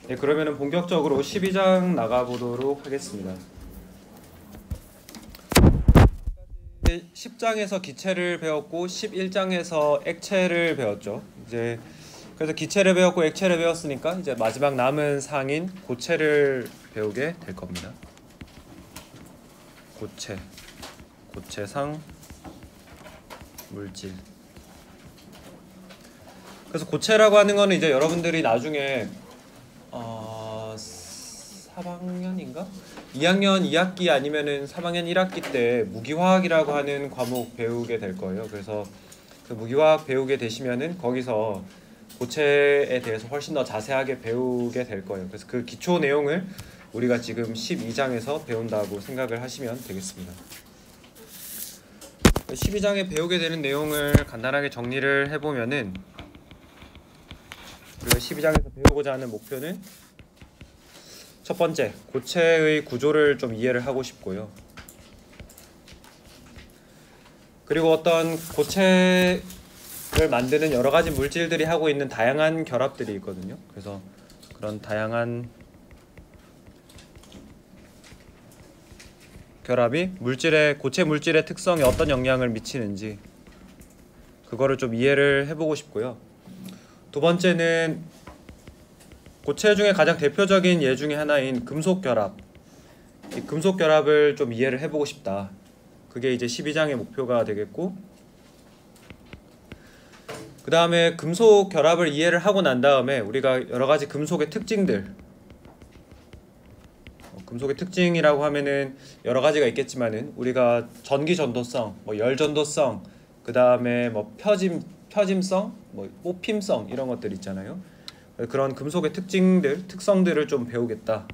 네, 그러면은 본격적으로 12장 나가보도록 하겠습니다. 10장에서 기체를 배웠고 11장에서 액체를 배웠죠. 이제 그래서 기체를 배웠고 액체를 배웠으니까 이제 마지막 남은 상인 고체를 배우게 될 겁니다. 고체, 고체상 물질. 그래서 고체라고 하는 거는 이제 여러분들이 나중에 3학년인가? 2학년 2학기 아니면은 3학년 1학기 때 무기화학이라고 하는 과목 배우게 될 거예요. 그래서 그 무기화학 배우게 되시면은 거기서 고체에 대해서 훨씬 더 자세하게 배우게 될 거예요. 그래서 그 기초 내용을 우리가 지금 12장에서 배운다고 생각을 하시면 되겠습니다. 12장에 배우게 되는 내용을 간단하게 정리를 해보면은 우리가 12장에서 배우고자 하는 목표는 첫 번째, 고체의 구조를 좀 이해를 하고 싶고요. 그리고 어떤 고체를 만드는 여러 가지 물질들이 하고 있는 다양한 결합들이 있거든요. 그래서 그런 다양한 결합이 고체 물질의 특성에 어떤 영향을 미치는지 그거를 좀 이해를 해보고 싶고요. 두 번째는 고체 중에 가장 대표적인 예 중에 하나인 금속 결합. 이 금속 결합을 좀 이해를 해보고 싶다. 그게 이제 12장의 목표가 되겠고, 그 다음에 금속 결합을 이해를 하고 난 다음에 우리가 여러 가지 금속의 특징들, 금속의 특징이라고 하면은 여러 가지가 있겠지만은 우리가 전기 전도성, 열 전도성, 그 다음에 펴짐성, 뽑힘성 이런 것들 있잖아요. 그런 금속의 특성들을 좀 배우겠다.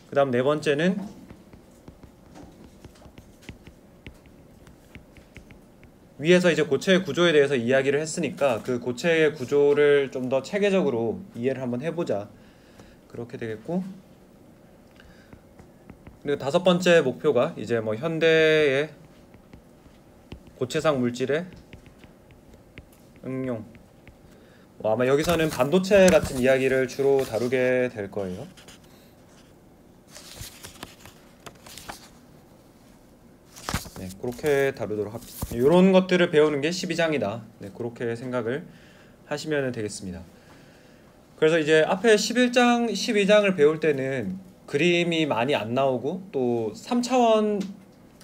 그 다음 네 번째는 위에서 이제 고체의 구조에 대해서 이야기를 했으니까 그 고체의 구조를 좀 더 체계적으로 이해를 한번 해보자. 그렇게 되겠고, 그리고 다섯 번째 목표가 이제 현대의 고체상 물질의 응용. 아마 여기서는 반도체 같은 이야기를 주로 다루게 될 거예요. 네, 그렇게 다루도록 합시다. 이런 것들을 배우는 게 12장이다. 네, 그렇게 생각을 하시면 되겠습니다. 그래서 이제 앞에 11장, 12장을 배울 때는 그림이 많이 안 나오고 또 3차원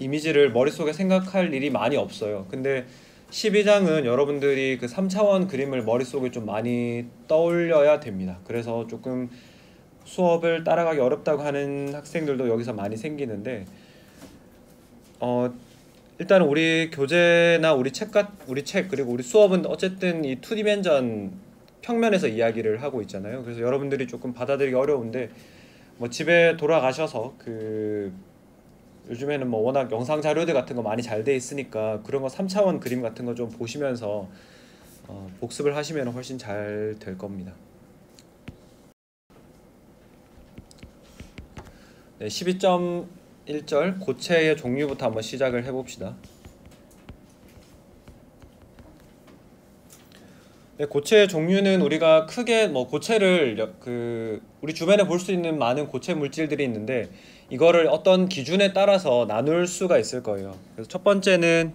이미지를 머릿속에 생각할 일이 많이 없어요. 근데 12장은 여러분들이 그 3차원 그림을 머릿속에 좀 많이 떠올려야 됩니다. 그래서 조금 수업을 따라가기 어렵다고 하는 학생들도 여기서 많이 생기는데 일단 우리 교재나 우리 책 그리고 우리 수업은 어쨌든 이 2디멘전 평면에서 이야기를 하고 있잖아요. 그래서 여러분들이 조금 받아들이기 어려운데 집에 돌아가셔서 요즘에는 워낙 영상 자료들 같은 거 많이 잘 돼 있으니까 그런 거 3차원 그림 같은 거 좀 보시면서 복습을 하시면 훨씬 잘 될 겁니다. 네, 12.1절 고체의 종류부터 한번 시작을 해봅시다. 네, 고체의 종류는 우리가 크게 고체를 우리 주변에 볼 수 있는 많은 고체 물질들이 있는데 이거를 어떤 기준에 따라서 나눌 수가 있을 거예요. 그래서 첫 번째는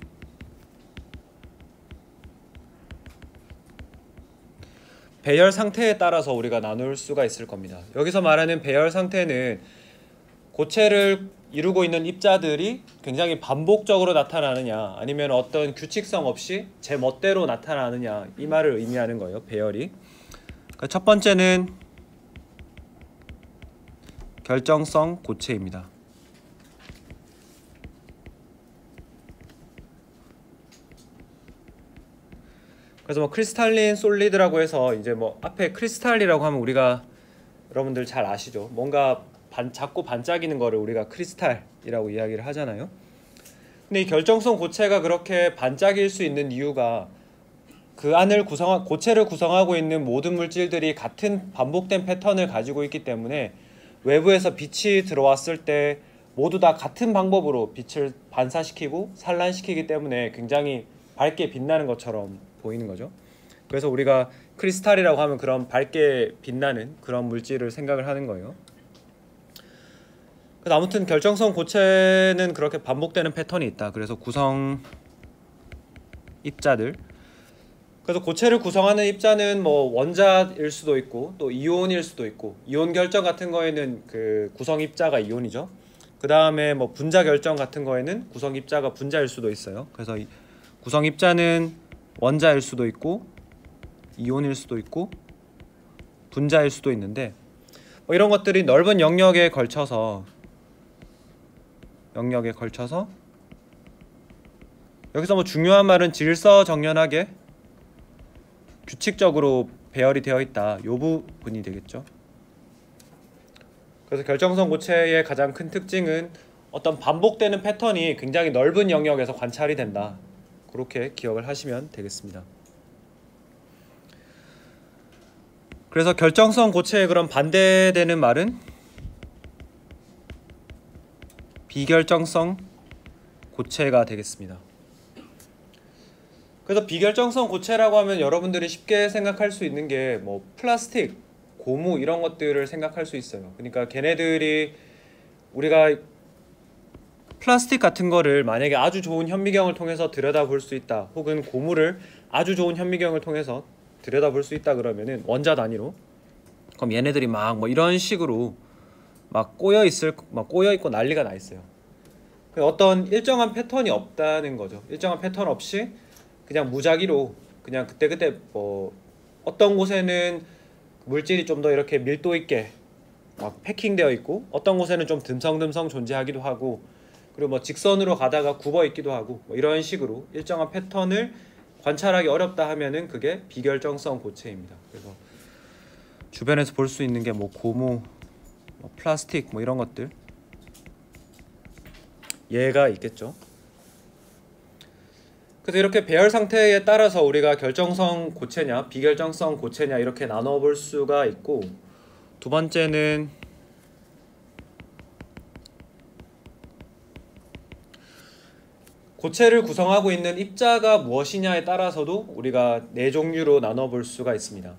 배열 상태에 따라서 우리가 나눌 수가 있을 겁니다. 여기서 말하는 배열 상태는 고체를 이루고 있는 입자들이 굉장히 반복적으로 나타나느냐 아니면 어떤 규칙성 없이 제 멋대로 나타나느냐 이 말을 의미하는 거예요. 배열이. 그러니까 첫 번째는 결정성 고체입니다. 그래서 크리스탈린 솔리드라고 해서 이제 앞에 크리스탈이라고 하면 우리가 여러분들 잘 아시죠? 뭔가 작고 반짝이는 거를 우리가 크리스탈이라고 이야기를 하잖아요. 근데 이 결정성 고체가 그렇게 반짝일 수 있는 이유가 그 안을 고체를 구성하고 있는 모든 물질들이 같은 반복된 패턴을 가지고 있기 때문에 외부에서 빛이 들어왔을 때 모두 다 같은 방법으로 빛을 반사시키고 산란시키기 때문에 굉장히 밝게 빛나는 것처럼 보이는 거죠. 그래서 우리가 크리스탈이라고 하면 그런 밝게 빛나는 그런 물질을 생각을 하는 거예요. 그래서 아무튼 결정성 고체는 그렇게 반복되는 패턴이 있다. 그래서 구성 입자들, 그래서 고체를 구성하는 입자는 뭐 원자일 수도 있고 또 이온일 수도 있고, 이온 결정 같은 거에는 그 구성 입자가 이온이죠. 그 다음에 뭐 분자 결정 같은 거에는 구성 입자가 분자일 수도 있어요. 그래서 구성 입자는 원자일 수도 있고 이온일 수도 있고 분자일 수도 있는데, 뭐 이런 것들이 넓은 영역에 걸쳐서 여기서 뭐 중요한 말은 질서정연하게 규칙적으로 배열이 되어 있다, 요 부분이 되겠죠. 그래서 결정성 고체의 가장 큰 특징은 어떤 반복되는 패턴이 굉장히 넓은 영역에서 관찰이 된다, 그렇게 기억을 하시면 되겠습니다. 그래서 결정성 고체의 그런 반대되는 말은 비결정성 고체가 되겠습니다. 그래서 비결정성 고체라고 하면 여러분들이 쉽게 생각할 수 있는 게 뭐 플라스틱, 고무 이런 것들을 생각할 수 있어요. 그러니까 걔네들이, 우리가 플라스틱 같은 거를 만약에 아주 좋은 현미경을 통해서 들여다볼 수 있다, 혹은 고무를 아주 좋은 현미경을 통해서 들여다볼 수 있다 그러면은 원자 단위로, 그럼 얘네들이 막 뭐 이런 식으로 막 꼬여 있고 난리가 나 있어요. 어떤 일정한 패턴이 없다는 거죠. 일정한 패턴 없이 그냥 무작위로 그냥 그때그때 뭐 어떤 곳에는 물질이 좀 더 이렇게 밀도 있게 막 패킹되어 있고, 어떤 곳에는 좀 듬성듬성 존재하기도 하고, 그리고 뭐 직선으로 가다가 굽어 있기도 하고, 뭐 이런 식으로 일정한 패턴을 관찰하기 어렵다 하면은 그게 비결정성 고체입니다. 그래서 주변에서 볼 수 있는 게 뭐 고무, 뭐 플라스틱 뭐 이런 것들, 얘가 있겠죠. 그래서 이렇게 배열 상태에 따라서 우리가 결정성 고체냐 비결정성 고체냐 이렇게 나눠 볼 수가 있고, 두 번째는 고체를 구성하고 있는 입자가 무엇이냐에 따라서도 우리가 네 종류로 나눠 볼 수가 있습니다.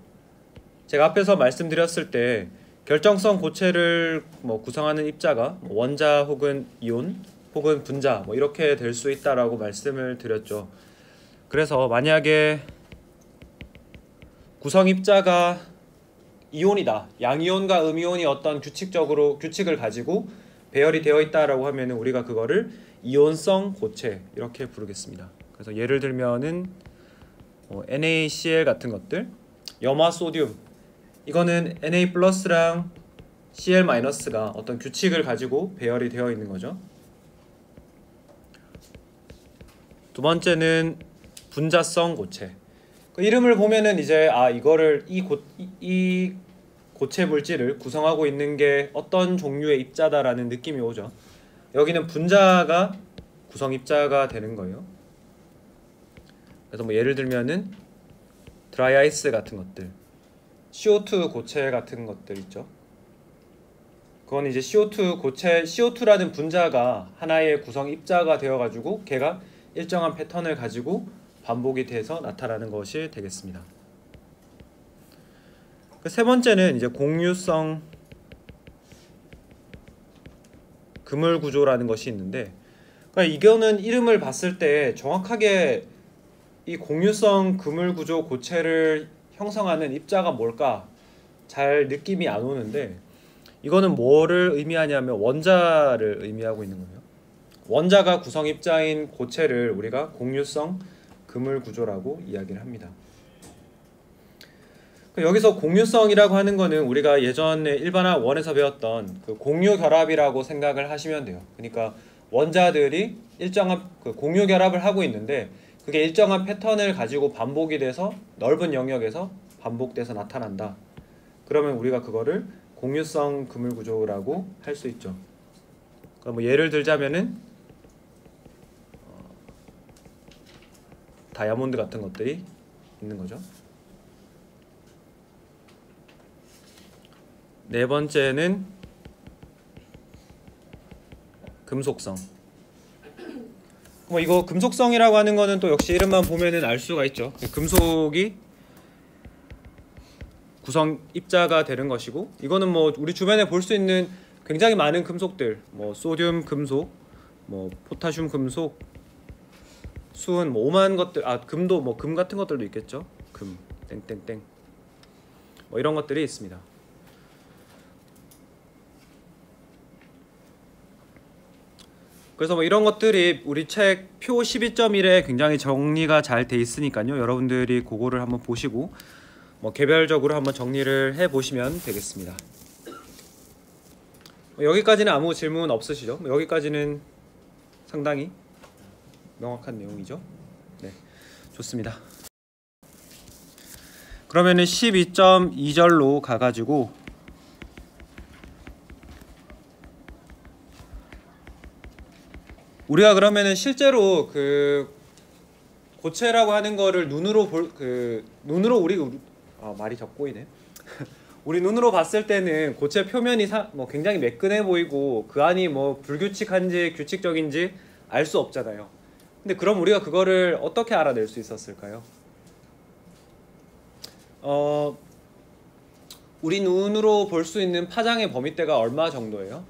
제가 앞에서 말씀드렸을 때 결정성 고체를 뭐 구성하는 입자가 원자 혹은 이온 혹은 분자 뭐 이렇게 될 수 있다라고 말씀을 드렸죠. 그래서 만약에 구성 입자가 이온이다, 양이온과 음이온이 어떤 규칙을 가지고 배열이 되어 있다라고 하면은 우리가 그거를 이온성 고체 이렇게 부르겠습니다. 그래서 예를 들면은 NaCl 같은 것들, 염화 소듐, 이거는 Na+랑 Cl-가 어떤 규칙을 가지고 배열이 되어 있는 거죠. 두 번째는 분자성 고체. 그 이름을 보면은 이제 이거를 이 고체 물질을 구성하고 있는 게 어떤 종류의 입자다라는 느낌이 오죠. 여기는 분자가 구성 입자가 되는 거예요. 그래서 뭐 예를 들면은 드라이 아이스 같은 것들, CO2 고체 같은 것들 있죠. 그건 이제 CO2 고체, CO2라는 분자가 하나의 구성 입자가 되어가지고 걔가 일정한 패턴을 가지고 반복이 돼서 나타나는 것이 되겠습니다. 그 세 번째는 이제 공유성 그물 구조라는 것이 있는데, 그러니까 이거는 이름을 봤을 때 정확하게 이 공유성 그물 구조 고체를 형성하는 입자가 뭘까 잘 느낌이 안 오는데, 이거는 뭐를 의미하냐면 원자를 의미하고 있는 거예요. 원자가 구성 입자인 고체를 우리가 공유성 그물 구조라고 이야기를 합니다. 여기서 공유성이라고 하는 거는 우리가 예전에 일반학 1에서 배웠던 그 공유 결합이라고 생각을 하시면 돼요. 그러니까 원자들이 일정한 그 공유 결합을 하고 있는데 그게 일정한 패턴을 가지고 반복이 돼서 넓은 영역에서 반복돼서 나타난다. 그러면 우리가 그거를 공유성 그물 구조라고 할 수 있죠. 그럼 뭐 예를 들자면은 다이아몬드 같은 것들이 있는 거죠. 네 번째는 금속성. 뭐 이거 금속성이라고 하는 거는 또 역시 이름만 보면은 알 수가 있죠. 금속이 구성 입자가 되는 것이고, 이거는 뭐 우리 주변에 볼 수 있는 굉장히 많은 금속들, 뭐 소듐 금속, 뭐 포타슘 금속, 수은 뭐 오만 것들, 금도 뭐 금 같은 것들도 있겠죠. 금 땡땡땡 뭐 이런 것들이 있습니다. 그래서 뭐 이런 것들이 우리 책 표 12.1에 굉장히 정리가 잘 돼 있으니까요. 여러분들이 그거를 한번 보시고 뭐 개별적으로 한번 정리를 해 보시면 되겠습니다. 여기까지는 아무 질문 없으시죠? 여기까지는 상당히 명확한 내용이죠. 네, 좋습니다. 그러면은 12.2절로 가가지고 우리가 그러면은 실제로 그 고체라고 하는 거를 눈으로 눈으로 말이 적보이네. 우리 눈으로 봤을 때는 고체 표면이 뭐 굉장히 매끈해 보이고 그 안이 뭐 불규칙한지 규칙적인지 알 수 없잖아요. 근데 그럼 우리가 그거를 어떻게 알아낼 수 있었을까요? 우리 눈으로 볼 수 있는 파장의 범위대가 얼마 정도예요?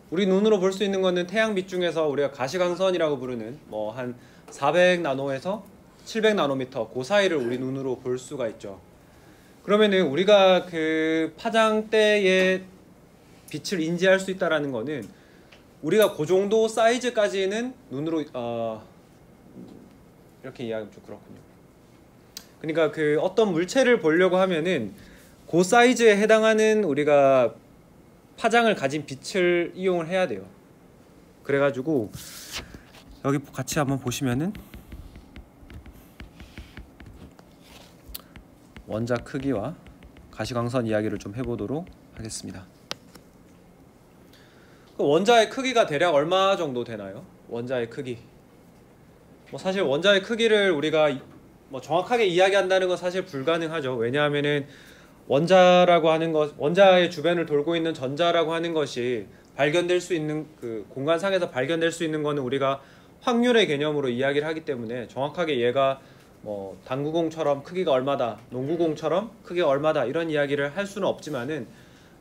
우리 눈으로 볼 수 있는 거는 태양빛 중에서 우리가 가시광선이라고 부르는 뭐 한 400나노에서 700나노미터 그 사이를 우리 눈으로 볼 수가 있죠. 그러면은 우리가 그 파장대의 빛을 인지할 수 있다라는 거는 우리가 그 정도 사이즈까지는 눈으로 이렇게 이해하면 좀 그렇군요. 그러니까 그 어떤 물체를 보려고 하면은 그 사이즈에 해당하는 우리가 파장을 가진 빛을 이용을 해야 돼요. 그래가지고 여기 같이 한번 보시면은 원자 크기와 가시광선 이야기를 좀 해보도록 하겠습니다. 원자의 크기가 대략 얼마 정도 되나요? 원자의 크기. 뭐 사실 원자의 크기를 우리가 뭐 정확하게 이야기한다는 건 사실 불가능하죠. 왜냐하면은 원자라고 하는 것, 원자의 주변을 돌고 있는 전자라고 하는 것이 발견될 수 있는 그 공간상에서 발견될 수 있는 거는 우리가 확률의 개념으로 이야기를 하기 때문에 정확하게 얘가 뭐 당구공처럼 크기가 얼마다, 농구공처럼 크기가 얼마다 이런 이야기를 할 수는 없지만은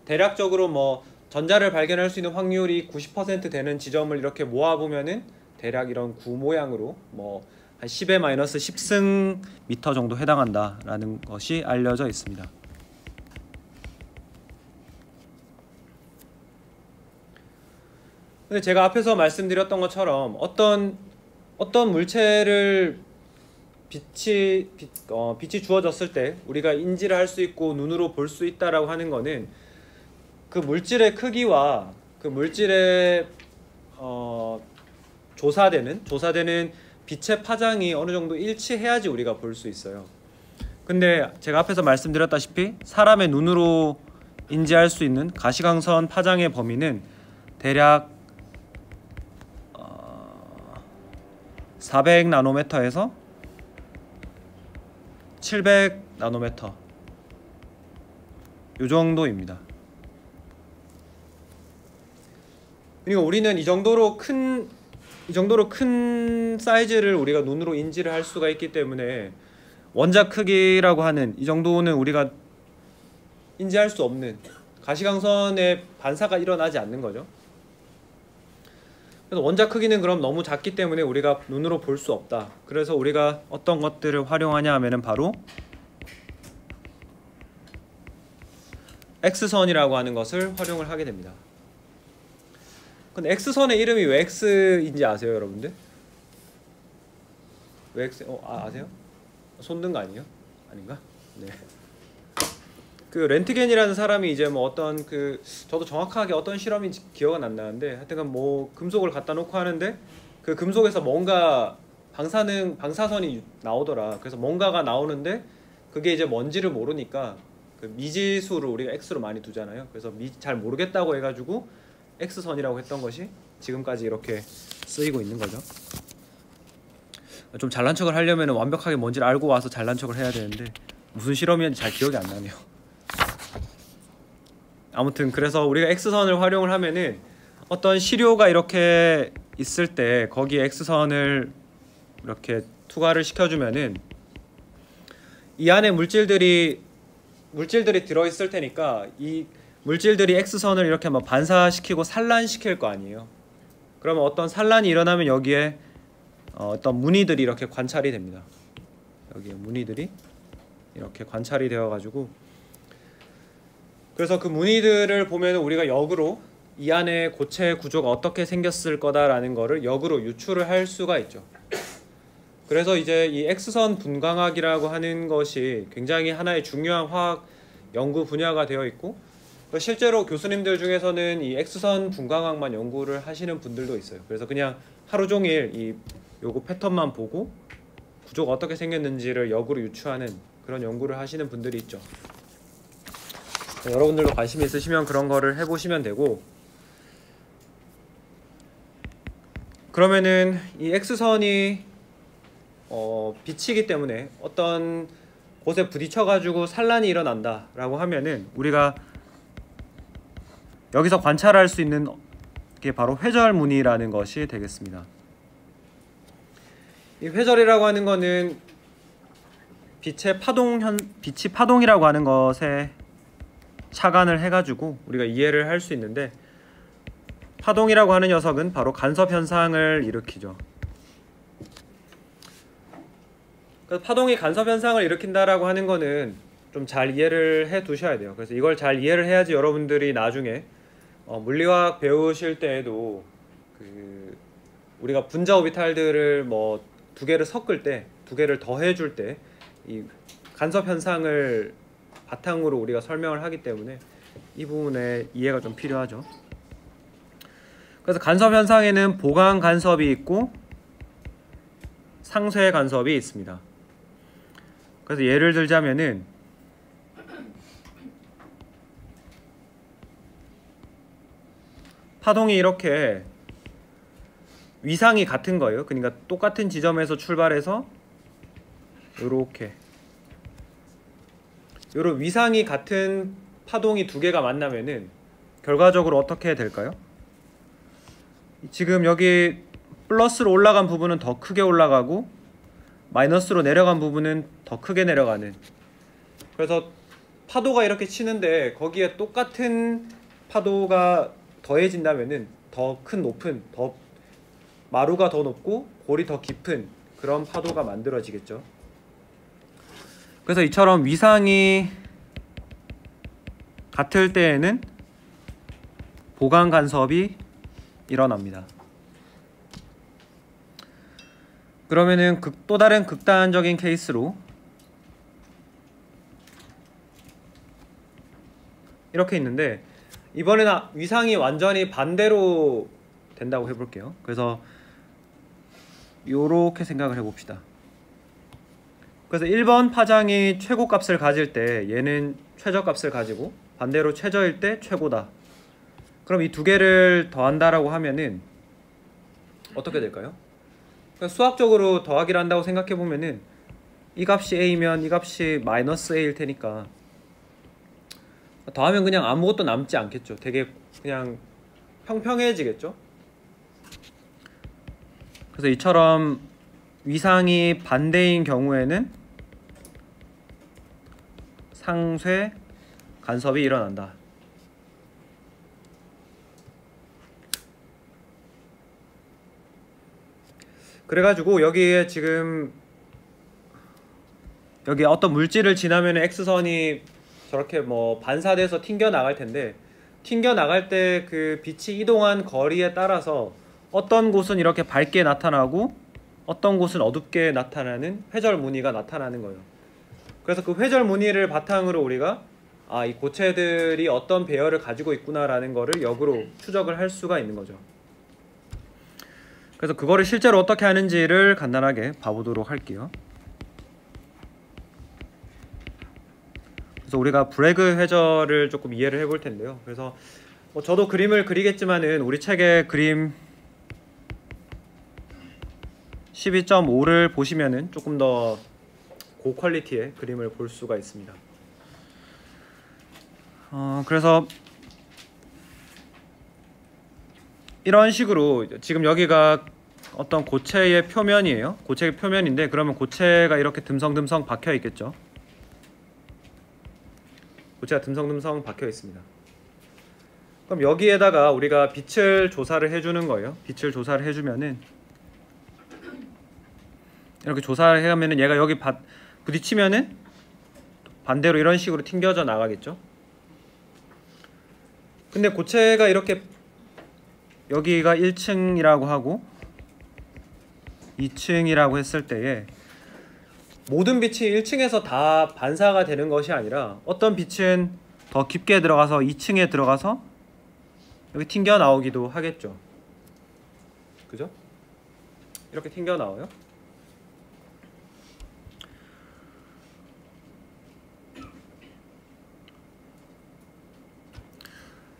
대략적으로 뭐 전자를 발견할 수 있는 확률이 90% 되는 지점을 이렇게 모아보면은 대략 이런 구 모양으로 뭐 한 10의 마이너스 10승 미터 정도 해당한다라는 것이 알려져 있습니다. 근데 제가 앞에서 말씀드렸던 것처럼 어떤 물체를 빛이 주어졌을 때 우리가 인지를 할 수 있고 눈으로 볼 수 있다라고 하는 거는 그 물질의 크기와 그 물질의 조사되는 빛의 파장이 어느 정도 일치해야지 우리가 볼 수 있어요. 근데 제가 앞에서 말씀드렸다시피 사람의 눈으로 인지할 수 있는 가시광선 파장의 범위는 대략 400나노미터에서 700나노미터 요 정도입니다. 그러니까 우리는 이 정도로 큰 사이즈를 우리가 눈으로 인지를 할 수가 있기 때문에 원자 크기라고 하는 이 정도는 우리가 인지할 수 없는, 가시광선의 반사가 일어나지 않는 거죠. 그래서 원자 크기는 그럼 너무 작기 때문에 우리가 눈으로 볼 수 없다. 그래서 우리가 어떤 것들을 활용하냐 하면은 바로 X선이라고 하는 것을 활용을 하게 됩니다. 근데 X선의 이름이 왜 X인지 아세요, 여러분들? 왜 X? 아세요? 손든 거 아니에요? 아닌가? 네. 그 렌트겐이라는 사람이 이제 뭐 어떤 저도 정확하게 어떤 실험인지 기억은 안 나는데 하여튼 뭐 금속을 갖다 놓고 하는데 그 금속에서 뭔가 방사선이 나오더라. 그래서 뭔가가 나오는데 그게 이제 뭔지를 모르니까 그 미지수를 우리가 X로 많이 두잖아요. 그래서 잘 모르겠다고 해가지고 X선이라고 했던 것이 지금까지 이렇게 쓰이고 있는 거죠. 좀 잘난 척을 하려면 완벽하게 뭔지를 알고 와서 잘난 척을 해야 되는데 무슨 실험이었는지 잘 기억이 안 나네요. 아무튼 그래서 우리가 X선을 활용을 하면은 어떤 시료가 이렇게 있을 때 거기에 X선을 이렇게 투과를 시켜주면은 이 안에 물질들이 물질들이 들어있을 테니까 이 물질들이 X선을 이렇게 막 반사시키고 산란시킬 거 아니에요. 그러면 어떤 산란이 일어나면 여기에 어떤 무늬들이 이렇게 관찰이 됩니다. 여기에 무늬들이 이렇게 관찰이 되어 가지고, 그래서 그 무늬들을 보면 우리가 역으로 이 안에 고체 구조가 어떻게 생겼을 거다라는 거를 역으로 유추를 할 수가 있죠. 그래서 이제 이 X선 분광학이라고 하는 것이 굉장히 하나의 중요한 화학 연구 분야가 되어 있고, 실제로 교수님들 중에서는 이 X선 분광학만 연구를 하시는 분들도 있어요. 그래서 그냥 하루 종일 이 요거 패턴만 보고 구조가 어떻게 생겼는지를 역으로 유추하는 그런 연구를 하시는 분들이 있죠. 여러분들도 관심이 있으시면 그런 거를 해보시면 되고, 그러면은 이 X선이 빛이기 때문에 어떤 곳에 부딪혀가지고 산란이 일어난다 라고 하면은 우리가 여기서 관찰할 수 있는 게 바로 회절 무늬라는 것이 되겠습니다. 이 회절이라고 하는 거는 빛이 파동이라고 하는 것에 착안을 해가지고 우리가 이해를 할 수 있는데, 파동이라고 하는 녀석은 바로 간섭 현상을 일으키죠. 그래서 파동이 간섭 현상을 일으킨다라고 하는 거는 좀 잘 이해를 해 두셔야 돼요. 그래서 이걸 잘 이해를 해야지 여러분들이 나중에 물리화학 배우실 때에도 우리가 분자 오비탈들을 뭐 두 개를 섞을 때, 두 개를 더해줄 때 이 간섭 현상을 바탕으로 우리가 설명을 하기 때문에 이 부분에 이해가 좀 필요하죠. 그래서 간섭 현상에는 보강 간섭이 있고 상쇄 간섭이 있습니다. 그래서 예를 들자면은 파동이 이렇게 위상이 같은 거예요. 그러니까 똑같은 지점에서 출발해서 이렇게 요런 위상이 같은 파동이 두 개가 만나면은 결과적으로 어떻게 될까요? 지금 여기 플러스로 올라간 부분은 더 크게 올라가고 마이너스로 내려간 부분은 더 크게 내려가는, 그래서 파도가 이렇게 치는데 거기에 똑같은 파도가 더해진다면은 더 큰 높은, 더 마루가 더 높고 골이 더 깊은 그런 파도가 만들어지겠죠. 그래서 이처럼 위상이 같을 때에는 보강 간섭이 일어납니다. 그러면은 또 다른 극단적인 케이스로 이렇게 있는데, 이번에는 위상이 완전히 반대로 된다고 해볼게요. 그래서 요렇게 생각을 해봅시다. 그래서 1번 파장이 최고값을 가질 때 얘는 최저값을 가지고, 반대로 최저일 때 최고다. 그럼 이 두 개를 더한다라고 하면은 어떻게 될까요? 그러니까 수학적으로 더하기를 한다고 생각해 보면은 이 값이 a면 이 값이 마이너스 a일 테니까 더하면 그냥 아무것도 남지 않겠죠. 되게 그냥 평평해지겠죠. 그래서 이처럼 위상이 반대인 경우에는 상쇄 간섭이 일어난다. 그래가지고 여기에 지금 여기 어떤 물질을 지나면 X선이 저렇게 뭐 반사돼서 튕겨 나갈 텐데, 튕겨 나갈 때 그 빛이 이동한 거리에 따라서 어떤 곳은 이렇게 밝게 나타나고 어떤 곳은 어둡게 나타나는 회절 무늬가 나타나는 거예요. 그래서 그 회절 무늬를 바탕으로 우리가 이 고체들이 어떤 배열을 가지고 있구나라는 거를 역으로 추적을 할 수가 있는 거죠. 그래서 그거를 실제로 어떻게 하는지를 간단하게 봐보도록 할게요. 그래서 우리가 브래그 회절을 조금 이해를 해볼 텐데요. 그래서 저도 그림을 그리겠지만은 우리 책의 그림 12.5를 보시면은 조금 더 고퀄리티의 그림을 볼 수가 있습니다. 그래서 이런 식으로 지금 여기가 어떤 고체의 표면이에요. 고체의 표면인데, 그러면 고체가 이렇게 듬성듬성 박혀 있겠죠. 고체가 듬성듬성 박혀 있습니다. 그럼 여기에다가 우리가 빛을 조사를 해주는 거예요. 빛을 조사를 해주면은 이렇게 조사를 해가면은 얘가 여기 부딪히면은 반대로 이런 식으로 튕겨져 나가겠죠. 근데 고체가 이렇게 여기가 1층이라고 하고 2층이라고 했을 때에 모든 빛이 1층에서 다 반사가 되는 것이 아니라 어떤 빛은 더 깊게 들어가서 2층에 들어가서 여기 튕겨 나오기도 하겠죠. 그죠? 이렇게 튕겨 나와요.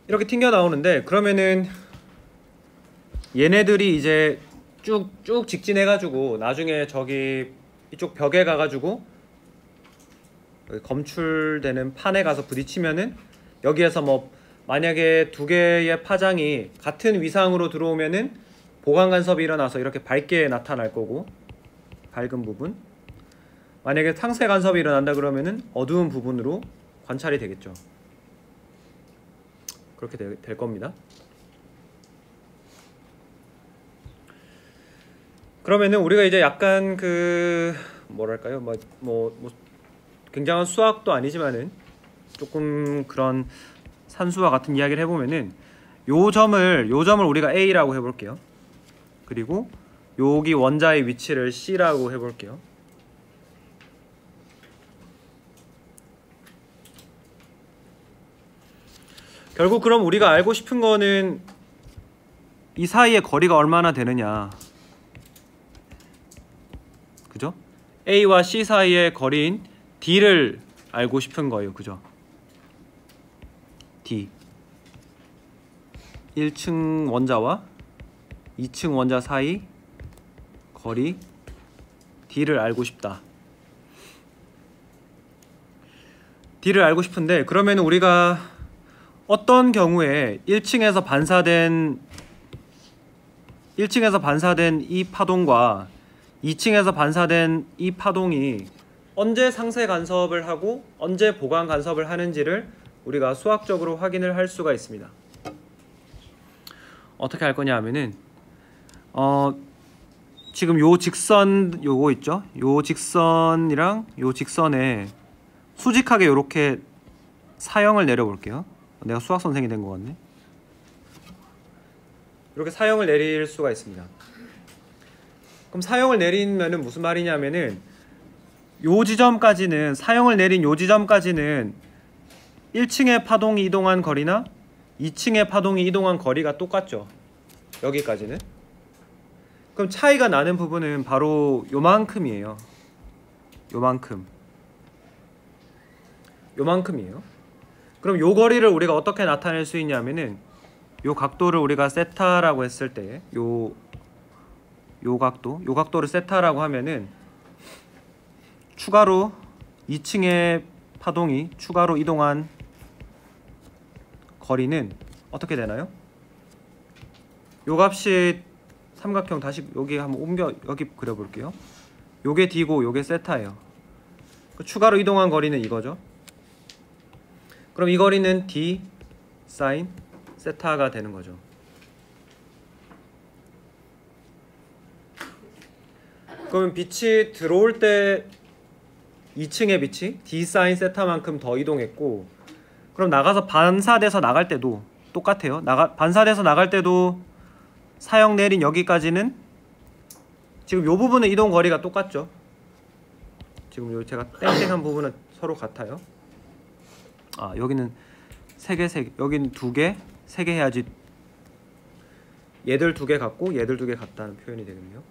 이렇게 튕겨 나오는데 그러면은 얘네들이 이제 쭉 직진해가지고 나중에 저기 이쪽 벽에 가가지고 검출되는 판에 가서 부딪히면은 여기에서 뭐 만약에 두 개의 파장이 같은 위상으로 들어오면은 보강 간섭이 일어나서 이렇게 밝게 나타날 거고 밝은 부분, 만약에 상쇄 간섭이 일어난다 그러면은 어두운 부분으로 관찰이 되겠죠. 그렇게 될 겁니다. 그러면은 우리가 이제 약간 그 뭐랄까요, 뭐 굉장한 수학도 아니지만은 조금 그런 산수와 같은 이야기를 해보면은 요 점을 우리가 A라고 해볼게요. 그리고 여기 원자의 위치를 C라고 해볼게요. 결국 그럼 우리가 알고 싶은 거는 이 사이의 거리가 얼마나 되느냐, 그죠? A와 C 사이의 거리인 D를 알고 싶은 거예요. 그죠? D 1층 원자와 2층 원자 사이 거리 D를 알고 싶다. D를 알고 싶은데 그러면 우리가 어떤 경우에 1층에서 반사된 이 파동과 2층에서 반사된 이 파동이 언제 상쇄 간섭을 하고 언제 보강 간섭을 하는지를 우리가 수학적으로 확인을 할 수가 있습니다. 어떻게 할 거냐 하면은 지금 요 직선 요거 있죠? 요 직선이랑 요 직선에 수직하게 요렇게 사형을 내려 볼게요. 내가 수학 선생이 된 것 같네. 이렇게 사형을 내릴 수가 있습니다. 그럼 사형을 내리면은 무슨 말이냐면은 요 지점까지는, 사형을 내린 요 지점까지는 1층의 파동이 이동한 거리나 2층의 파동이 이동한 거리가 똑같죠. 여기까지는. 그럼 차이가 나는 부분은 바로 요만큼이에요. 요만큼이에요. 그럼 요 거리를 우리가 어떻게 나타낼 수 있냐면은 요 각도를 우리가 세타라고 했을 때 요 각도를 세타라고 하면은 추가로 2층의 파동이 추가로 이동한 거리는 어떻게 되나요? 요 값이 삼각형 다시 여기 한번 여기 그려볼게요. 요게 D고 요게 세타예요. 추가로 이동한 거리는 이거죠. 그럼 이 거리는 D 사인 세타가 되는 거죠. 그러면 빛이 들어올 때 2층의 빛이 D 사인 세타만큼 더 이동했고, 그럼 나가서 반사돼서 나갈 때도 똑같아요. 반사돼서 나갈 때도 사형 내린 여기까지는 지금 요 부분의 이동 거리가 똑같죠. 지금 요 제가 땡땡한 부분은 서로 같아요. 아, 여기는 3개, 여기는 2개, 3개 해야지 얘들 2개 같고 얘들 2개 같다는 표현이 되겠네요.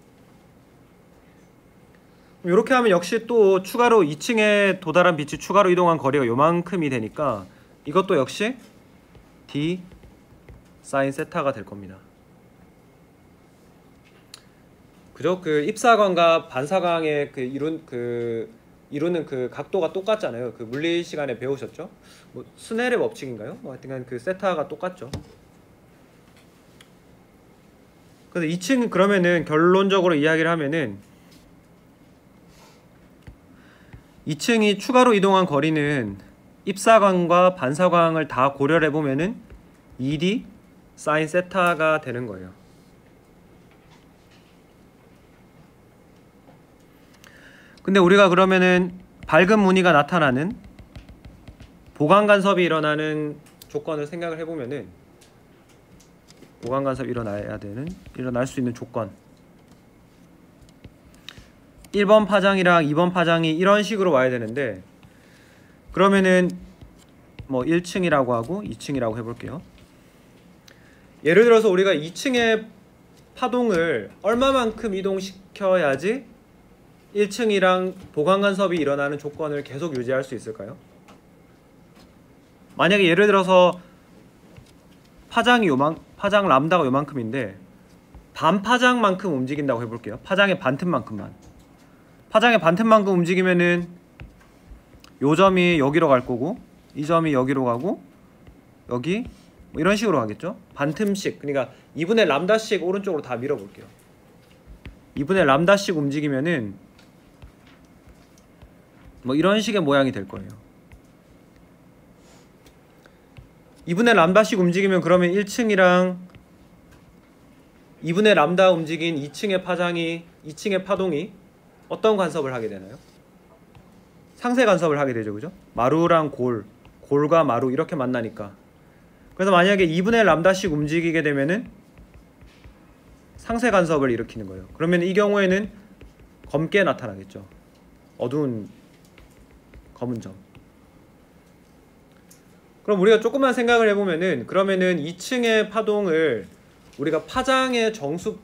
이렇게 하면 역시 또 추가로 2층에 도달한 빛이 추가로 이동한 거리가 요만큼이 되니까 이것도 역시 D 사인 세타가 될 겁니다. 그죠? 그 입사광과 반사광의 이루는 그 각도가 똑같잖아요. 그 물리 시간에 배우셨죠? 뭐 스넬의 법칙인가요? 뭐 하여튼 그 세타가 똑같죠. 그래서 2층 그러면은 결론적으로 이야기를 하면은 2층이 추가로 이동한 거리는 입사광과 반사광을 다 고려를 해보면은 2D 사인 세타가 되는 거예요. 근데 우리가 그러면은 밝은 무늬가 나타나는 보강 간섭이 일어나는 조건을 생각을 해보면은 보강 간섭이 일어날 수 있는 조건 1번 파장이랑 2번 파장이 이런 식으로 와야 되는데 그러면은 뭐 1층이라고 하고 2층이라고 해볼게요. 예를 들어서 우리가 2층의 파동을 얼마만큼 이동시켜야지 1층이랑 보강 간섭이 일어나는 조건을 계속 유지할 수 있을까요? 만약에 예를 들어서 파장 람다가 요만큼인데 반 파장만큼 움직인다고 해볼게요. 파장의 반틈만큼만. 파장의 반틈만큼 움직이면은 요 점이 여기로 갈 거고 이 점이 여기로 가고 여기 뭐 이런 식으로 가겠죠. 반틈씩, 그러니까 2분의 람다씩 오른쪽으로 다 밀어볼게요. 2분의 람다씩 움직이면은 뭐 이런 식의 모양이 될 거예요. 2분의 람다씩 움직이면 그러면 1층이랑 2분의 람다 움직인 2층의 파동이 어떤 간섭을 하게 되나요? 상세 간섭을 하게 되죠, 그죠? 마루랑 골과 마루 이렇게 만나니까. 그래서 만약에 2분의 람다씩 움직이게 되면은 상세 간섭을 일으키는 거예요. 그러면 이 경우에는 검게 나타나겠죠. 어두운 검은 점. 그럼 우리가 조금만 생각을 해보면은 그러면은 2층의 파동을 우리가 파장의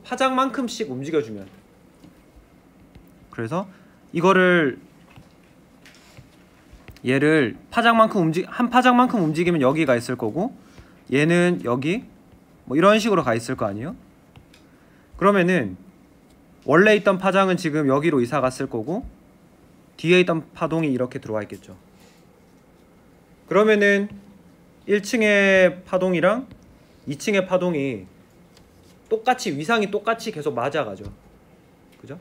파장만큼씩 움직여주면, 그래서 이거를 얘를 한 파장만큼 움직이면 여기가 있을 거고 얘는 여기 뭐 이런 식으로 가 있을 거 아니에요? 그러면은 원래 있던 파장은 지금 여기로 이사 갔을 거고 뒤에 있던 파동이 이렇게 들어와 있겠죠. 그러면은 1층의 파동이랑 2층의 파동이 위상이 똑같이 계속 맞아가죠. 그죠?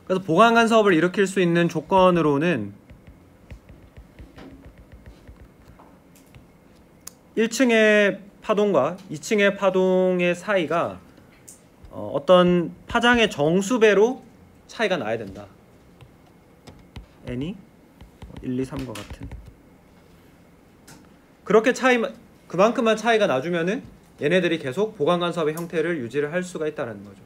그래서 보강 간섭을 일으킬 수 있는 조건으로는 1층의 파동과 2층의 파동의 사이가 어떤 파장의 정수배로 차이가 나야 된다. n이 1, 2, 3과 같은 그렇게 그만큼만 차이가 나주면은 얘네들이 계속 보강 간섭의 형태를 유지를 할 수가 있다는 거죠.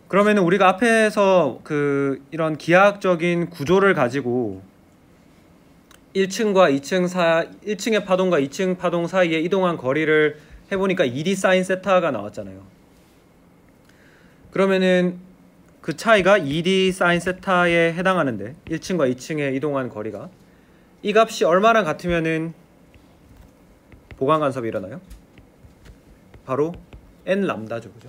그러면은 우리가 앞에서 이런 기하학적인 구조를 가지고 1층의 파동과 2층 파동 사이에 이동한 거리를 해보니까 2D 사인 세타가 나왔잖아요. 그러면은 그 차이가 2D 사인 세타에 해당하는데 1층과 2층의 이동한 거리가 이 값이 얼마랑 같으면은 보강 간섭이 일어나요? 바로 n 람다죠, 그죠?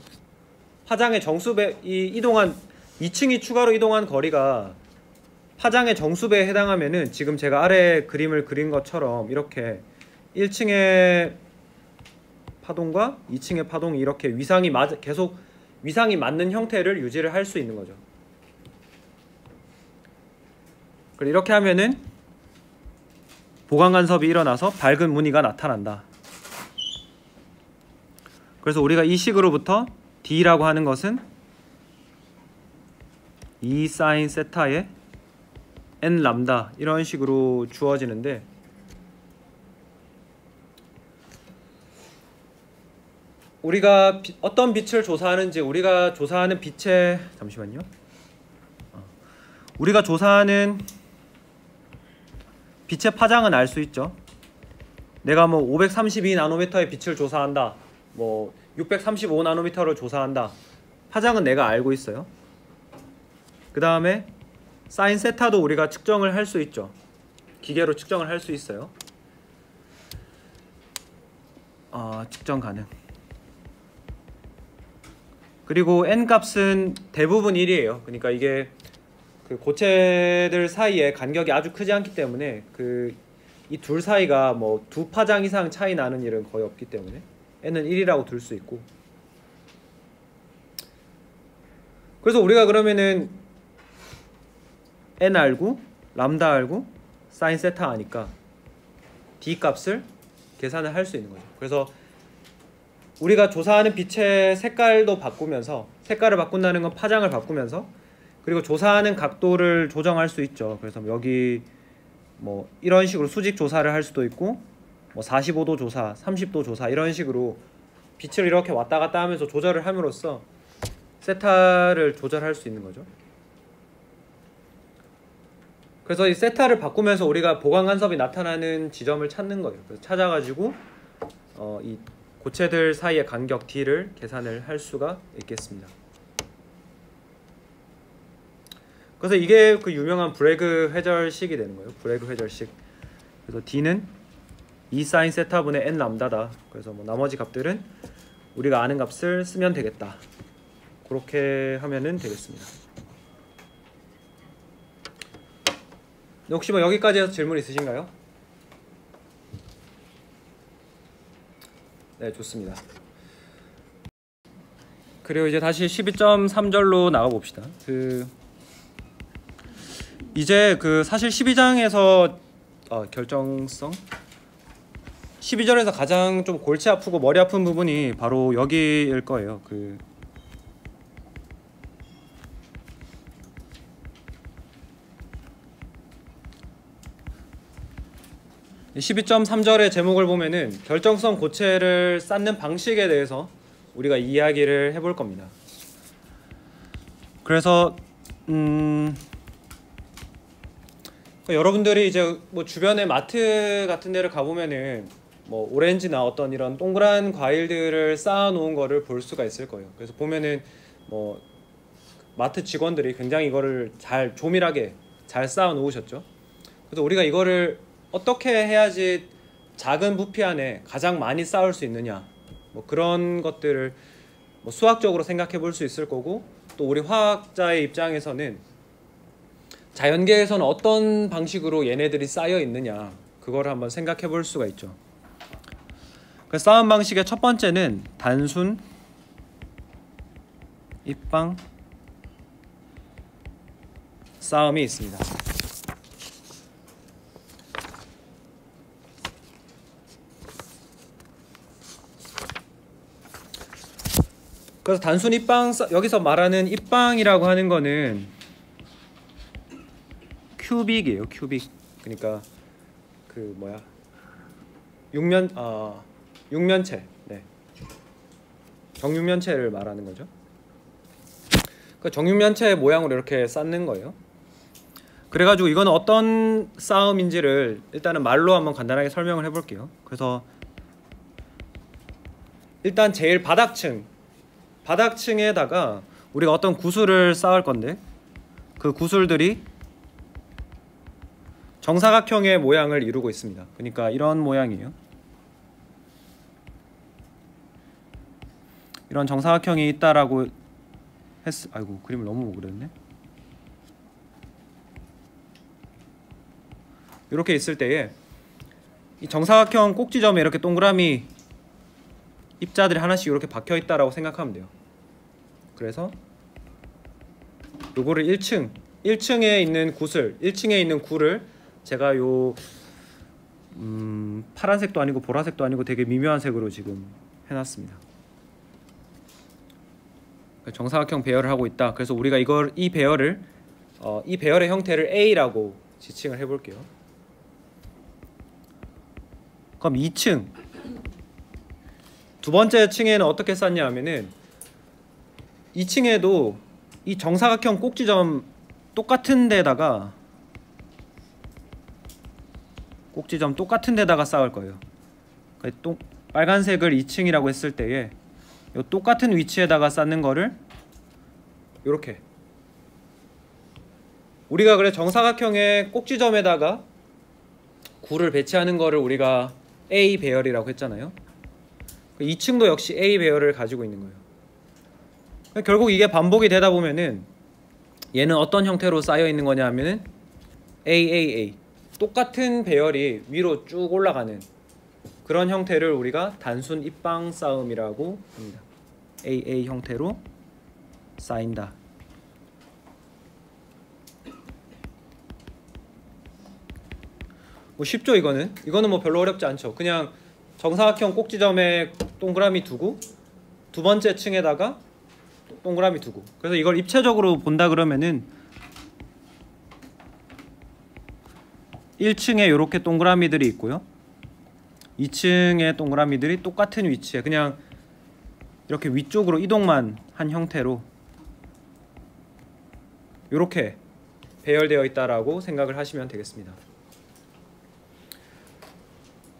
파장의 정수배, 2층이 추가로 이동한 거리가 파장의 정수배에 해당하면은 지금 제가 아래 그림을 그린 것처럼 이렇게 1층의 파동과 2층의 파동이 이렇게 계속 위상이 맞는 형태를 유지를 할 수 있는 거죠. 그리고 이렇게 하면은 보강 간섭이 일어나서 밝은 무늬가 나타난다. 그래서 우리가 이 식으로부터 D라고 하는 것은 2 사인 세타의 n 람다 이런 식으로 주어지는데, 우리가 어떤 빛을 조사하는지 우리가 조사하는 빛의 우리가 조사하는 빛의 파장은 알 수 있죠. 내가 뭐 532나노미터의 빛을 조사한다, 뭐 635나노미터를 조사한다, 파장은 내가 알고 있어요. 그 다음에 사인 세타도 우리가 측정을 할 수 있죠. 기계로 측정을 할 수 있어요. 측정 가능. 그리고 n 값은 대부분 1이에요. 그러니까 이게 그 고체들 사이에 간격이 아주 크지 않기 때문에 이 둘 사이가 뭐 두 파장 이상 차이 나는 일은 거의 없기 때문에 n은 1이라고 둘 수 있고, 그래서 우리가 그러면은 n 알고 람다 알고 사인 세타 아니까 d 값을 계산을 할 수 있는 거죠. 그래서 우리가 조사하는 빛의 색깔도 바꾸면서, 색깔을 바꾼다는 건 파장을 바꾸면서, 그리고 조사하는 각도를 조정할 수 있죠. 그래서 여기 뭐 이런 식으로 수직 조사를 할 수도 있고, 뭐 45도 조사, 30도 조사 이런 식으로 빛을 이렇게 왔다 갔다 하면서 조절을 함으로써 세타를 조절할 수 있는 거죠. 그래서 이 세타를 바꾸면서 우리가 보강 간섭이 나타나는 지점을 찾는 거예요. 그래서 찾아가지고 이 고체들 사이의 간격 D를 계산을 할 수가 있겠습니다. 그래서 이게 그 유명한 브래그 회절식이 되는 거예요. 브래그 회절식. 그래서 D는 2 사인 세타분의 n 람다다. 그래서 뭐 나머지 값들은 우리가 아는 값을 쓰면 되겠다. 그렇게 하면은 되겠습니다. 혹시 뭐 여기까지 해서 질문 있으신가요? 네, 좋습니다. 그리고 이제 다시 12.3절로 나가 봅시다. 이제 사실 12장에서 결정성 12절에서 가장 좀 골치 아프고 머리 아픈 부분이 바로 여기일 거예요. 12.3절의 제목을 보면은 결정성 고체를 쌓는 방식에 대해서 우리가 이야기를 해볼 겁니다. 그래서 여러분들이 이제 뭐 주변에 마트 같은 데를 가보면은 뭐 오렌지나 어떤 이런 동그란 과일들을 쌓아 놓은 거를 볼 수가 있을 거예요. 그래서 보면은 뭐 마트 직원들이 굉장히 이거를 잘 조밀하게 잘 쌓아 놓으셨죠. 그래서 우리가 이거를 어떻게 해야지 작은 부피 안에 가장 많이 쌓을 수 있느냐, 뭐 그런 것들을 뭐 수학적으로 생각해 볼 수 있을 거고, 또 우리 화학자의 입장에서는 자연계에서는 어떤 방식으로 얘네들이 쌓여 있느냐, 그걸 한번 생각해 볼 수가 있죠. 그 쌓음 방식의 첫 번째는 단순 입방 쌓음이 있습니다. 그래서 단순 입방, 여기서 말하는 입방이라고 하는 거는 큐빅이에요. 큐빅. 그러니까 육면체. 네. 정육면체를 말하는 거죠. 그 정육면체의 모양으로 이렇게 쌓는 거예요. 그래가지고 이거는 어떤 싸움인지를 일단은 말로 한번 간단하게 설명을 해볼게요. 그래서 일단 제일 바닥층에다가 우리가 어떤 구슬을 쌓을 건데, 그 구슬들이 정사각형의 모양을 이루고 있습니다. 그러니까 이런 모양이에요. 이런 정사각형이 있다라고 아이고, 그림을 너무 못 그렸네. 이렇게 있을 때에 이 정사각형 꼭지점에 이렇게 동그라미 입자들이 하나씩 이렇게 박혀 있다라고 생각하면 돼요. 그래서 요거를 1층에 있는 구슬, 1층에 있는 굴을 제가 파란색도 아니고 보라색도 아니고 되게 미묘한 색으로 지금 해놨습니다. 정사각형 배열을 하고 있다. 그래서 우리가 이 배열의 형태를 A라고 지칭을 해볼게요. 그럼 2층 두 번째 층에는 어떻게 쌓냐 하면은 2층에도 이 정사각형 꼭지점 똑같은 데다가 쌓을 거예요. 또 빨간색을 2층이라고 했을 때에 이 똑같은 위치에다가 쌓는 거를 이렇게, 우리가 그래 정사각형의 꼭지점에다가 굴을 배치하는 거를 우리가 A 배열이라고 했잖아요. 2층도 역시 A 배열을 가지고 있는 거예요. 결국 이게 반복이 되다 보면은 얘는 어떤 형태로 쌓여 있는 거냐 하면은 AAA, 똑같은 배열이 위로 쭉 올라가는 그런 형태를 우리가 단순 입방 쌓음이라고 합니다. AA 형태로 쌓인다. 뭐 쉽죠 이거는 뭐 별로 어렵지 않죠. 그냥 정사각형 꼭지점에 동그라미 두고 두 번째 층에다가 동그라미 두고, 그래서 이걸 입체적으로 본다 그러면은 1층에 이렇게 동그라미들이 있고요, 2층에 동그라미들이 똑같은 위치에 그냥 이렇게 위쪽으로 이동만 한 형태로 이렇게 배열되어 있다라고 생각을 하시면 되겠습니다.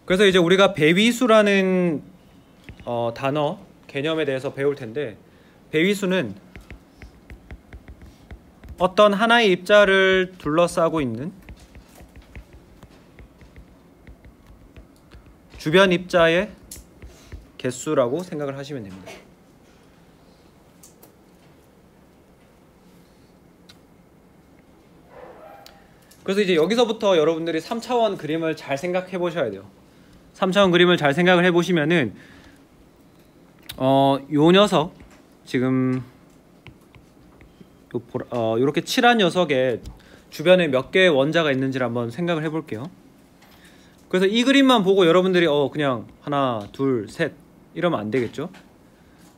그래서 이제 우리가 배위수라는 단어 개념에 대해서 배울 텐데, 배위수는 어떤 하나의 입자를 둘러싸고 있는 주변 입자의 개수라고 생각을 하시면 됩니다. 그래서 이제 여기서부터 여러분들이 3차원 그림을 잘 생각해 보셔야 돼요. 3차원 그림을 잘 생각을 해 보시면은 요 녀석 지금 요렇게 칠한 녀석의 주변에 몇 개의 원자가 있는지를 한번 생각을 해 볼게요. 그래서 이 그림만 보고 여러분들이 그냥 하나 둘 셋 이러면 안 되겠죠.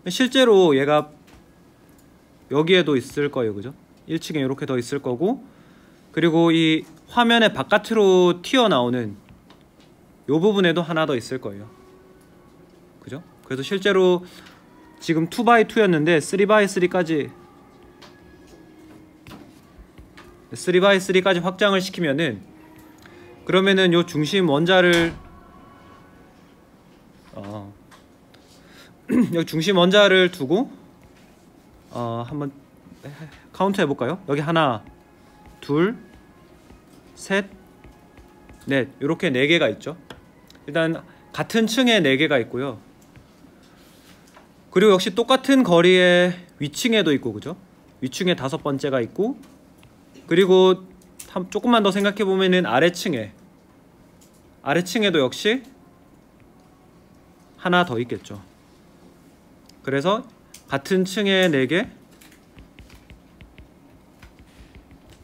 실제로 얘가 여기에도 있을 거예요, 그죠? 1층에 이렇게 더 있을 거고, 그리고 이 화면의 바깥으로 튀어나오는 요 부분에도 하나 더 있을 거예요, 그죠? 그래서 실제로 지금 2x2였는데 3x3까지 확장을 시키면은, 그러면은 요 중심 원자를 여기 중심 원자를 두고 한번 카운트 해볼까요? 여기 하나 둘 셋 넷, 이렇게 4개가 있죠. 일단 같은 층에 4개가 있고요, 그리고 역시 똑같은 거리에 위층에도 있고, 그죠? 위층에 5번째가 있고, 그리고 조금만 더 생각해 보면은 아래층에도 역시 하나 더 있겠죠. 그래서 같은 층에 4개,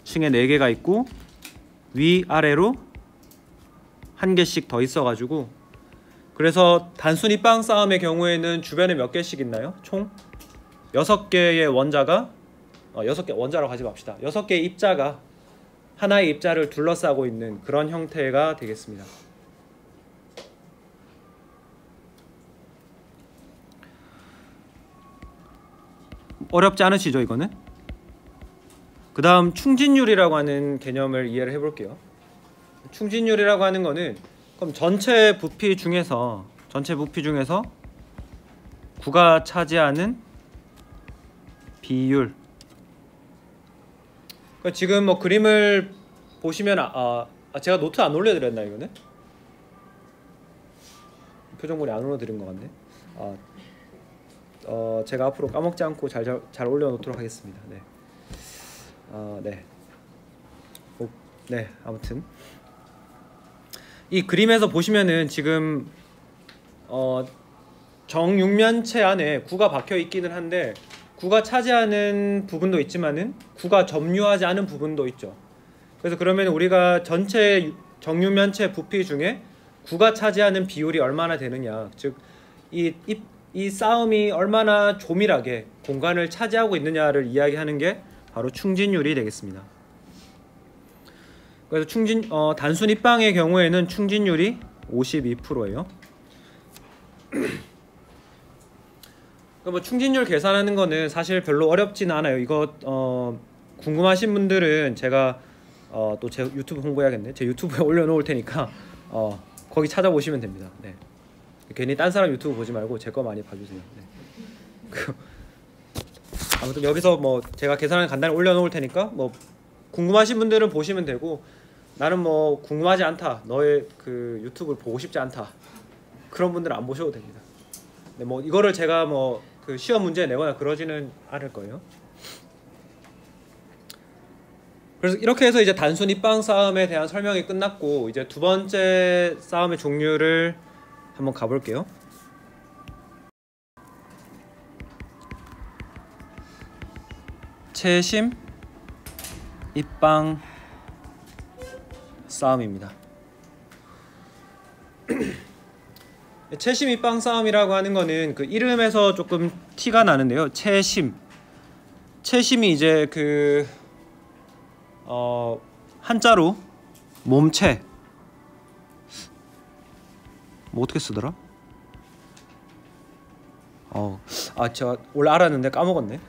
층에 4개가 있고 위아래로 1개씩 더 있어가지고, 그래서 단순 입방 싸움의 경우에는 주변에 몇 개씩 있나요? 총 6개의 원자가 6개 원자라고 하지 맙시다. 6개의 입자가 하나의 입자를 둘러싸고 있는 그런 형태가 되겠습니다. 어렵지 않으시죠 이거는? 그 다음 충진율이라고 하는 개념을 이해를 해볼게요. 충진율이라고 하는 거는, 그럼 전체 부피 중에서 구가 차지하는 비율. 그러니까 지금 뭐 그림을 보시면 제가 노트 안 올려드렸나 이거는? 표정물이 안 올려드린 것 같네. 제가 앞으로 까먹지 않고 잘 올려놓도록 하겠습니다. 네. 네, 아무튼 이 그림에서 보시면은 지금 정육면체 안에 구가 박혀 있기는 한데, 구가 차지하는 부분도 있지만은 구가 점유하지 않은 부분도 있죠. 그래서 그러면 우리가 전체 정육면체 부피 중에 구가 차지하는 비율이 얼마나 되느냐, 즉 이 싸움이 얼마나 조밀하게 공간을 차지하고 있느냐를 이야기하는 게 바로 충진율이 되겠습니다. 그래서 단순 입방의 경우에는 충진율이 52%예요. 뭐 충진율 계산하는 거는 사실 별로 어렵지는 않아요. 이거 궁금하신 분들은 제가 또 제 유튜브 홍보해야겠네. 제 유튜브에 올려놓을 테니까 거기 찾아보시면 됩니다. 네. 괜히 딴 사람 유튜브 보지 말고 제 거 많이 봐주세요. 네. 아무튼 여기서 뭐 제가 계산을 간단히 올려놓을 테니까 뭐 궁금하신 분들은 보시면 되고, 나는 뭐 궁금하지 않다, 너의 그 유튜브를 보고 싶지 않다, 그런 분들은 안 보셔도 됩니다. 네, 뭐 이거를 제가 뭐 그 시험 문제 내거나 그러지는 않을 거예요. 그래서 이렇게 해서 이제 단순 입방 싸움에 대한 설명이 끝났고, 이제 두 번째 싸움의 종류를 한번 가볼게요. 채심 입방 싸움입니다. 채심 입방 싸움이라고 하는 거는 그 이름에서 조금 티가 나는데요. 채심이 이제 그 한자로 몸체, 뭐 어떻게 쓰더라? 제가 원래 알았는데 까먹었네.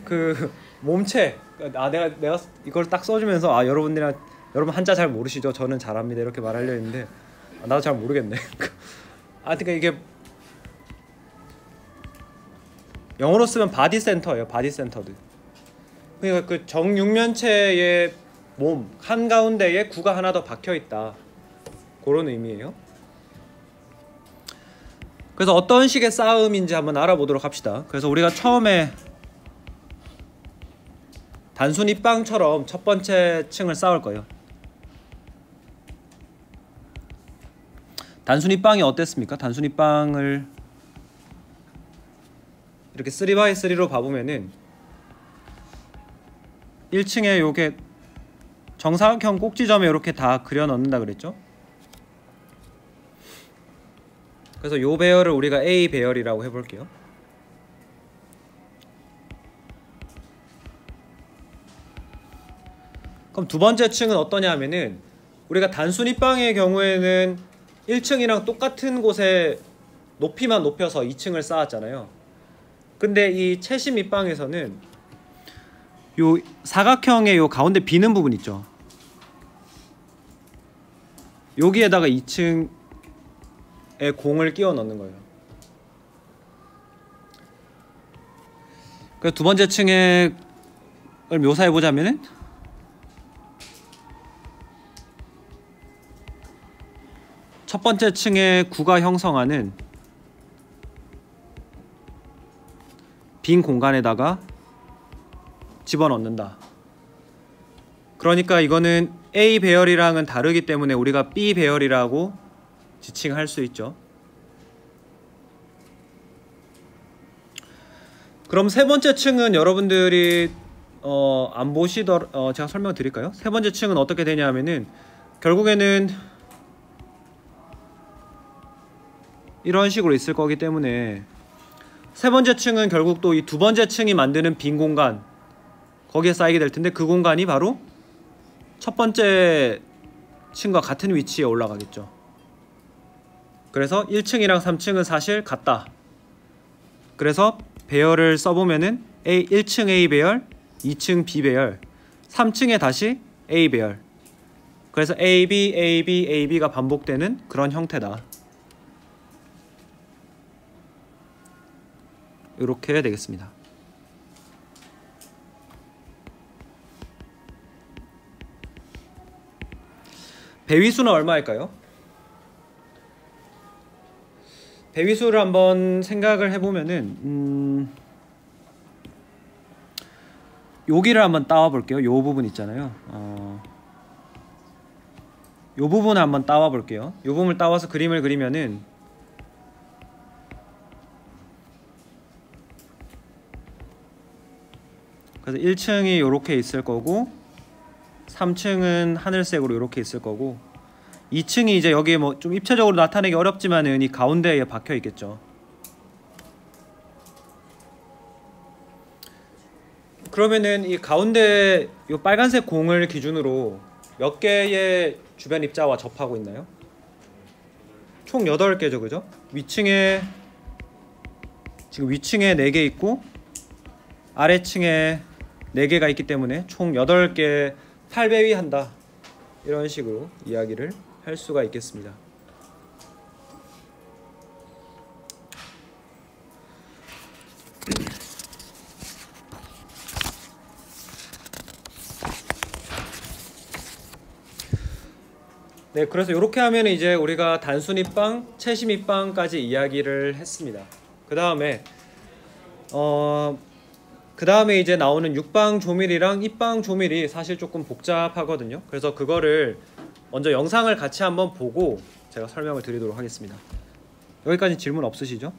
그 몸체. 내가 이걸 딱 써주면서 여러분 한자 잘 모르시죠? 저는 잘합니다. 이렇게 말하려 했는데 나도 잘 모르겠네. 그러니까 이게 영어로 쓰면 바디 센터예요. 바디 센터드. 그러니까 그 정육면체의 몸 한가운데에 구가 하나 더 박혀 있다. 그런 의미예요. 그래서 어떤 식의 싸움인지 한번 알아보도록 합시다. 그래서 우리가 처음에 단순 입방처럼 첫 번째 층을 쌓을 거예요. 단순 입방이 어땠습니까? 단순 입방을 이렇게 3x3로 봐보면은 1층에 요게 정사각형 꼭지점에 이렇게 다 그려 넣는다 그랬죠? 그래서 요 배열을 우리가 A 배열이라고 해볼게요. 그럼 두 번째 층은 어떠냐 하면은 우리가 단순 입방의 경우에는 1층이랑 똑같은 곳에 높이만 높여서 2층을 쌓았잖아요. 근데 이 채심 입방에서는 요 사각형의 요 가운데 비는 부분 있죠. 여기에다가 2층에 공을 끼워 넣는 거예요. 그래서 두 번째 층을 묘사해 보자면은 첫 번째 층의 구가 형성하는 빈 공간에다가 집어넣는다. 그러니까 이거는 A 배열이랑은 다르기 때문에 우리가 B 배열이라고 지칭할 수 있죠. 그럼 세 번째 층은 여러분들이 안 제가 설명 드릴까요? 세 번째 층은 어떻게 되냐면은 결국에는 이런 식으로 있을 거기 때문에 세 번째 층은 결국 또 이 두 번째 층이 만드는 빈 공간, 거기에 쌓이게 될 텐데 그 공간이 바로 첫 번째 층과 같은 위치에 올라가겠죠. 그래서 1층이랑 3층은 사실 같다. 그래서 배열을 써보면은 1층 A 배열, 2층 B 배열, 3층에 다시 A 배열. 그래서 AB, AB, AB가 반복되는 그런 형태다. 이렇게 해야 되겠습니다. 배위수는 얼마일까요? 배위수를 한번 생각을 해보면은 여기를 한번 따와 볼게요. 요 부분 있잖아요. 요 부분을 한번 따와 볼게요. 요 부분을 따와서 그림을 그리면은 그래서 1층이 요렇게 있을 거고 3층은 하늘색으로 이렇게 있을 거고 2층이 이제 여기에 뭐 좀 입체적으로 나타내기 어렵지만은 이 가운데에 박혀 있겠죠. 그러면은 이 가운데 이 빨간색 공을 기준으로 몇 개의 주변 입자와 접하고 있나요? 총 8개죠, 그죠? 지금 위층에 4개 있고 아래층에 4개가 있기 때문에 총 8개 8배위 한다. 이런 식으로 이야기를 할 수가 있겠습니다. 네, 그래서 이렇게 하면 이제 우리가 단순 입방, 채심 입방까지 이야기를 했습니다. 그 다음에 이제 나오는 육방 조밀이랑 입방 조밀이 사실 조금 복잡하거든요. 그래서 그거를 먼저 영상을 같이 한번 보고 제가 설명을 드리도록 하겠습니다. 여기까지 질문 없으시죠?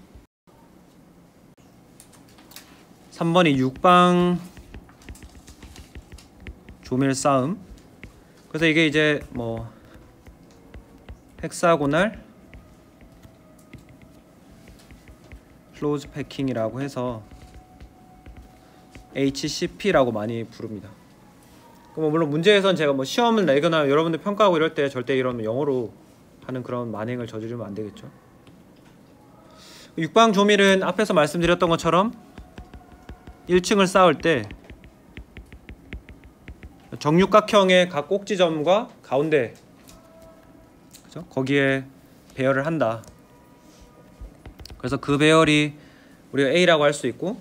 3번이 육방 조밀 싸움. 그래서 이게 이제 뭐 헥사고날 클로즈 패킹이라고 해서 HCP라고 많이 부릅니다. 그럼 물론 문제에선 제가 뭐 시험을 내거나 여러분들 평가하고 이럴 때 절대 이런 영어로 하는 그런 만행을 저지르면 안 되겠죠. 육방 조밀은 앞에서 말씀드렸던 것처럼 1층을 쌓을 때 정육각형의 각 꼭지점과 가운데, 그죠? 거기에 배열을 한다. 그래서 그 배열이 우리가 A라고 할 수 있고,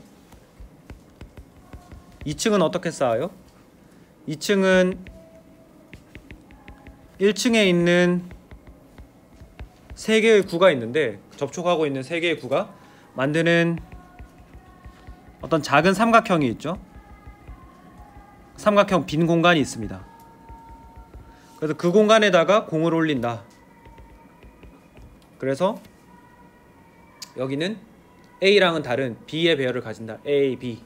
2층은 어떻게 쌓아요? 2층은 1층에 있는 3개의 구가 있는데, 접촉하고 있는 3개의 구가 만드는 어떤 작은 삼각형이 있죠. 삼각형 빈 공간이 있습니다. 그래서 그 공간에다가 공을 올린다. 그래서 여기는 A랑은 다른 B의 배열을 가진다. A, B.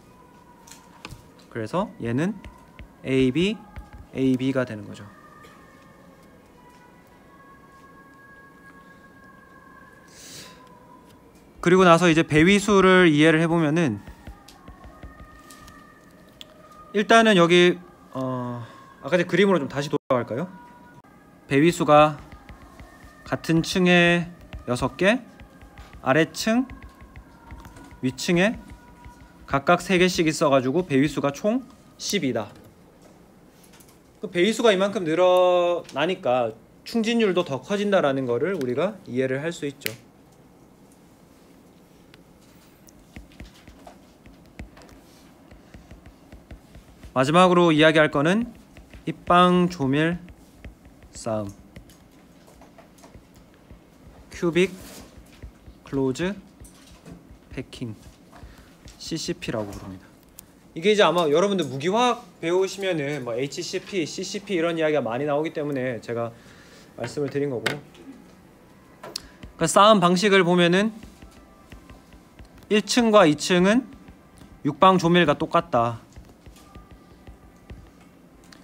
그래서 얘는 AB, AB가 되는 거죠. 그리고 나서 이제 배위수를 이해를 해보면은, 일단은 여기 아까 제 그림으로 좀 다시 돌아갈까요? 배위수가 같은 층에 6개, 아래층, 위층에 각각 3개씩 있어가지고 배위수가 총 10이다. 그 배위수가 이만큼 늘어나니까 충진율도 더 커진다라는 거를 우리가 이해를 할 수 있죠. 마지막으로 이야기할 거는 입방 조밀 싸움, 큐빅 클로즈 패킹, CCP라고 부릅니다. 이게 이제 아마 여러분들 무기화학 배우시면은 뭐 HCP, CCP 이런 이야기가 많이 나오기 때문에 제가 말씀을 드린 거고, 그 싸움 방식을 보면은 1층과 2층은 육방 조밀과 똑같다.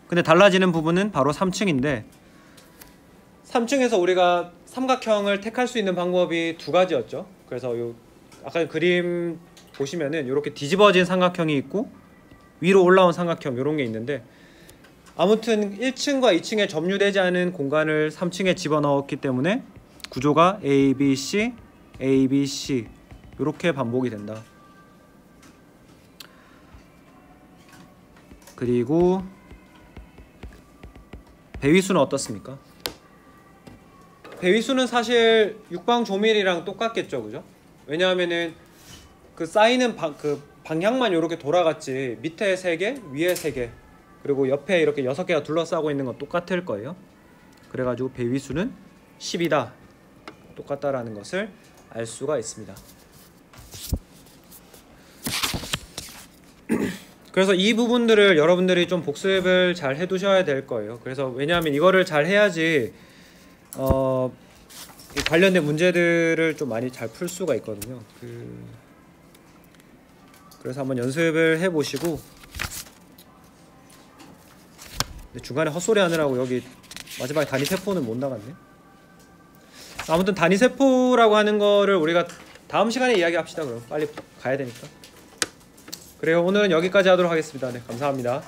근데 달라지는 부분은 바로 3층인데, 3층에서 우리가 삼각형을 택할 수 있는 방법이 2가지였죠. 그래서 요 아까 그림 보시면은 이렇게 뒤집어진 삼각형이 있고 위로 올라온 삼각형, 이런 게 있는데, 아무튼 1층과 2층에 점유되지 않은 공간을 3층에 집어넣었기 때문에 구조가 A, B, C, A, B, C 이렇게 반복이 된다. 그리고 배위수는 어떻습니까? 배위수는 사실 육방 조밀이랑 똑같겠죠, 그죠? 왜냐하면은 그 쌓이는 그 방향만 이렇게 돌아갔지, 밑에 3개, 위에 3개, 그리고 옆에 이렇게 6개가 둘러싸고 있는 건 똑같을 거예요. 그래가지고 배위수는 10이다, 똑같다라는 것을 알 수가 있습니다. 그래서 이 부분들을 여러분들이 좀 복습을 잘 해두셔야 될 거예요. 그래서 왜냐하면 이거를 잘 해야지 관련된 문제들을 좀 많이 잘 풀 수가 있거든요. 그래서 한번 연습을 해보시고, 근데 중간에 헛소리 하느라고 여기 마지막에 단위세포는 못 나갔네. 아무튼 단위세포라고 하는 거를 우리가 다음 시간에 이야기합시다. 그럼 빨리 가야 되니까. 그래요, 오늘은 여기까지 하도록 하겠습니다. 네, 감사합니다.